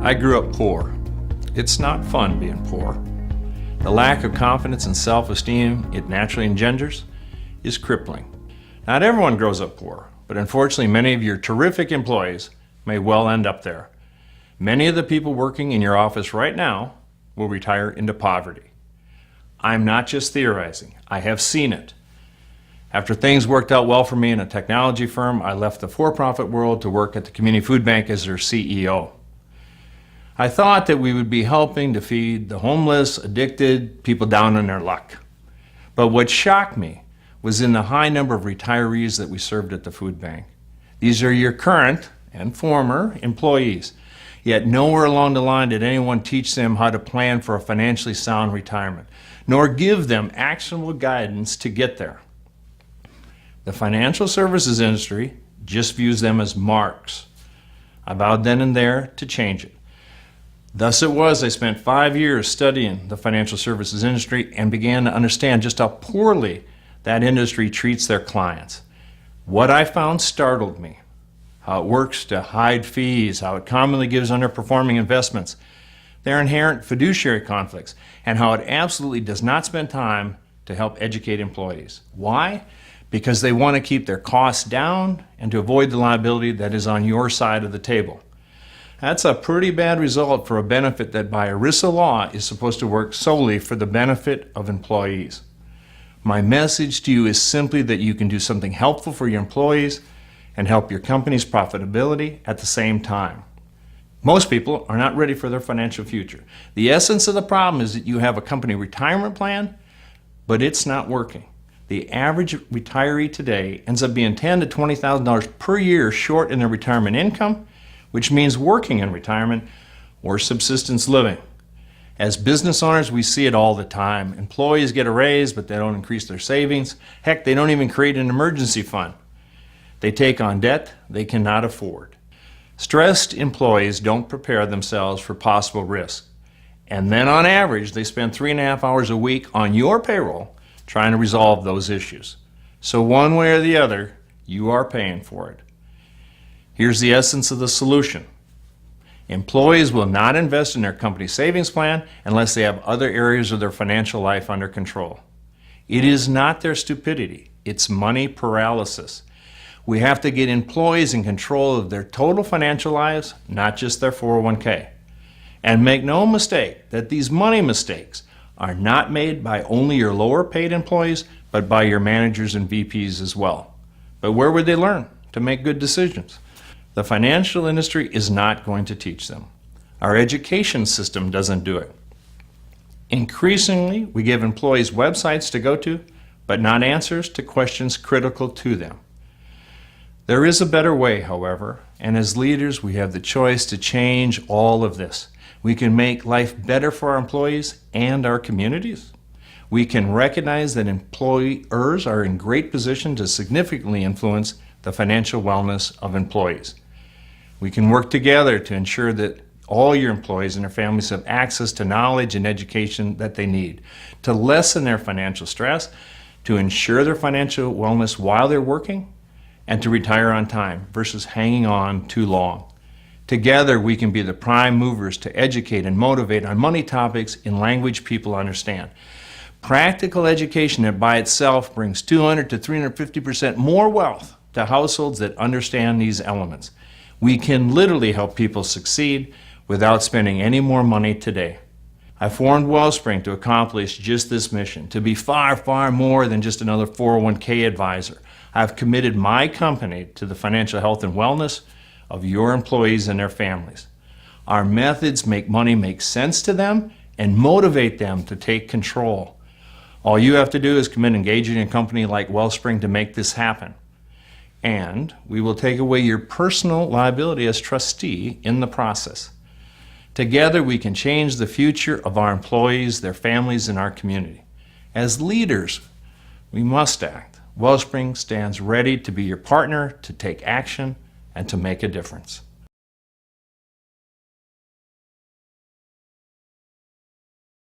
I grew up poor. It's not fun being poor. The lack of confidence and self-esteem it naturally engenders is crippling. Not everyone grows up poor, but unfortunately many of your terrific employees may well end up there. Many of the people working in your office right now will retire into poverty. I'm not just theorizing, I have seen it. After things worked out well for me in a technology firm, I left the for-profit world to work at the community food bank as their CEO. I thought that we would be helping to feed the homeless, addicted, people down on their luck. But what shocked me was in the high number of retirees that we served at the food bank. These are your current and former employees. Yet nowhere along the line did anyone teach them how to plan for a financially sound retirement, nor give them actionable guidance to get there. The financial services industry just views them as marks. I vowed then and there to change it. Thus it was I spent 5 years studying the financial services industry and began to understand just how poorly that industry treats their clients. What I found startled me. How it works to hide fees, how it commonly gives underperforming investments, their inherent fiduciary conflicts, and how it absolutely does not spend time to help educate employees. Why? Because they want to keep their costs down and to avoid the liability that is on your side of the table. That's a pretty bad result for a benefit that by ERISA law is supposed to work solely for the benefit of employees. My message to you is simply that you can do something helpful for your employees and help your company's profitability at the same time. Most people are not ready for their financial future. The essence of the problem is that you have a company retirement plan, but it's not working. The average retiree today ends up being $10,000 to $20,000 per year short in their retirement income, which means working in retirement or subsistence living. As business owners, we see it all the time. Employees get a raise, but they don't increase their savings. Heck, they don't even create an emergency fund. They take on debt they cannot afford. Stressed employees don't prepare themselves for possible risk. And then on average, they spend 3.5 hours a week on your payroll trying to resolve those issues. So one way or the other, you are paying for it. Here's the essence of the solution. Employees will not invest in their company savings plan unless they have other areas of their financial life under control. It is not their stupidity, it's money paralysis. We have to get employees in control of their total financial lives, not just their 401k. And make no mistake that these money mistakes are not made by only your lower paid employees, but by your managers and VPs as well. But where would they learn to make good decisions? The financial industry is not going to teach them. Our education system doesn't do it. Increasingly, we give employees websites to go to, but not answers to questions critical to them. There is a better way, however, and as leaders, we have the choice to change all of this. We can make life better for our employees and our communities. We can recognize that employers are in great position to significantly influence the financial wellness of employees. We can work together to ensure that all your employees and their families have access to knowledge and education that they need, to lessen their financial stress, to ensure their financial wellness while they're working, and to retire on time versus hanging on too long. Together, we can be the prime movers to educate and motivate on money topics in language people understand. Practical education that by itself brings 200 to 350% more wealth to households that understand these elements. We can literally help people succeed without spending any more money today. I formed Wellspring to accomplish just this mission, to be far, far more than just another 401k advisor. I've committed my company to the financial health and wellness of your employees and their families. Our methods make money make sense to them and motivate them to take control. All you have to do is commit engaging in a company like Wellspring to make this happen. And we will take away your personal liability as trustee in the process. Together we can change the future of our employees, their families, and our community. As leaders, we must act. Wellspring stands ready to be your partner, to take action, and to make a difference.